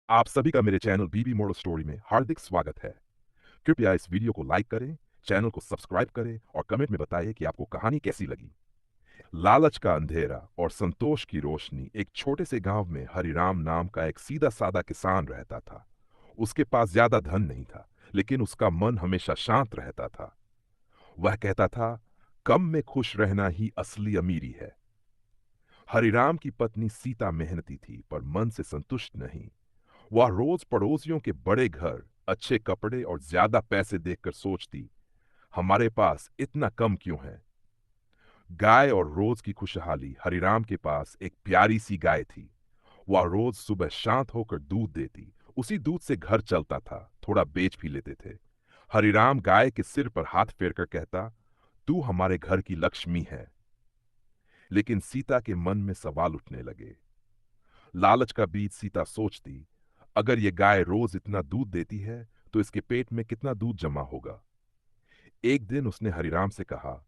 आप सभी का मेरे चैनल बीबी मोड़ो स्टोरी में हार्दिक स्वागत है। कृपया इस वीडियो को लाइक करें, चैनल को सब्सक्राइब करें और कमेंट में बताइए कि आपको कहानी कैसी लगी। लालच का अंधेरा और संतोष की रोशनी। एक छोटे से गांव में हरिराम नाम का एक सीधा साधा किसान रहता था। उसके पास ज्यादा धन नहीं था, लेकिन उसका मन हमेशा शांत रहता था। वह कहता था, कम में खुश रहना ही असली अमीरी है। हरिराम की पत्नी सीता मेहनती थी, पर मन से संतुष्ट नहीं। वह रोज पड़ोसियों के बड़े घर, अच्छे कपड़े और ज्यादा पैसे देखकर सोचती, हमारे पास इतना कम क्यों है। गाय और रोज की खुशहाली। हरिराम के पास एक प्यारी सी गाय थी। वह रोज सुबह शांत होकर दूध देती। उसी दूध से घर चलता था, थोड़ा बेच भी लेते थे। हरिराम गाय के सिर पर हाथ फेरकर कहता, तू हमारे घर की लक्ष्मी है। लेकिन सीता के मन में सवाल उठने लगे। लालच का बीज। सीता सोचती, अगर ये गाय रोज इतना दूध देती है तो इसके पेट में कितना दूध जमा होगा। एक दिन उसने हरिराम से कहा,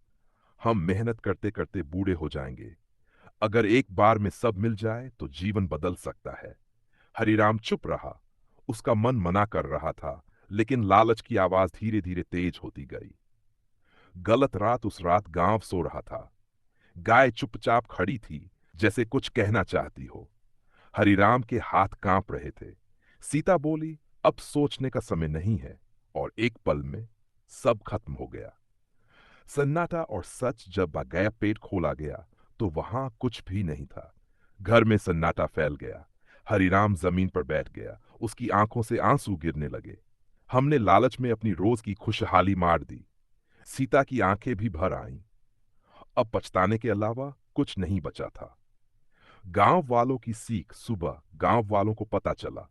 हम मेहनत करते करते बूढ़े हो जाएंगे। अगर एक बार में सब मिल जाए तो जीवन बदल सकता है। हरिराम चुप रहा। उसका मन मना कर रहा था, लेकिन लालच की आवाज धीरे धीरे तेज होती गई। गलत रात। उस रात गांव सो रहा था। गाय चुपचाप खड़ी थी, जैसे कुछ कहना चाहती हो। हरिराम के हाथ कांप रहे थे। सीता बोली, अब सोचने का समय नहीं है। और एक पल में सब खत्म हो गया। सन्नाटा और सच। जब गया पेट खोला गया तो वहां कुछ भी नहीं था। घर में सन्नाटा फैल गया। हरिराम जमीन पर बैठ गया। उसकी आंखों से आंसू गिरने लगे। हमने लालच में अपनी रोज की खुशहाली मार दी। सीता की आंखें भी भर आईं। अब पछताने के अलावा कुछ नहीं बचा था। गांव वालों की सीख। सुबह गांव वालों को पता चला।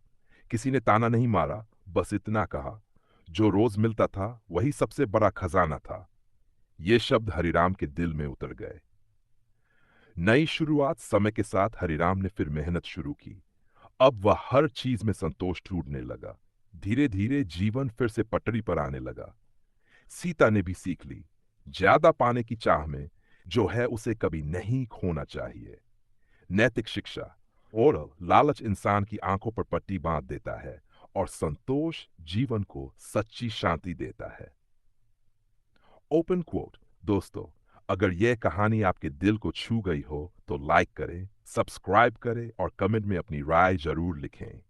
किसी ने ताना नहीं मारा, बस इतना कहा, जो रोज मिलता था वही सबसे बड़ा खजाना था। ये शब्द हरिराम के दिल में उतर गए। नई शुरुआत। समय के साथ हरिराम ने फिर मेहनत शुरू की। अब वह हर चीज में संतोष ढूंढने लगा। धीरे धीरे जीवन फिर से पटरी पर आने लगा। सीता ने भी सीख ली, ज्यादा पाने की चाह में जो है उसे कभी नहीं खोना चाहिए। नैतिक शिक्षा। और लालच इंसान की आंखों पर पट्टी बांध देता है, और संतोष जीवन को सच्ची शांति देता है। Open quote. दोस्तों, अगर यह कहानी आपके दिल को छू गई हो तो लाइक करें, सब्सक्राइब करें और कमेंट में अपनी राय जरूर लिखें।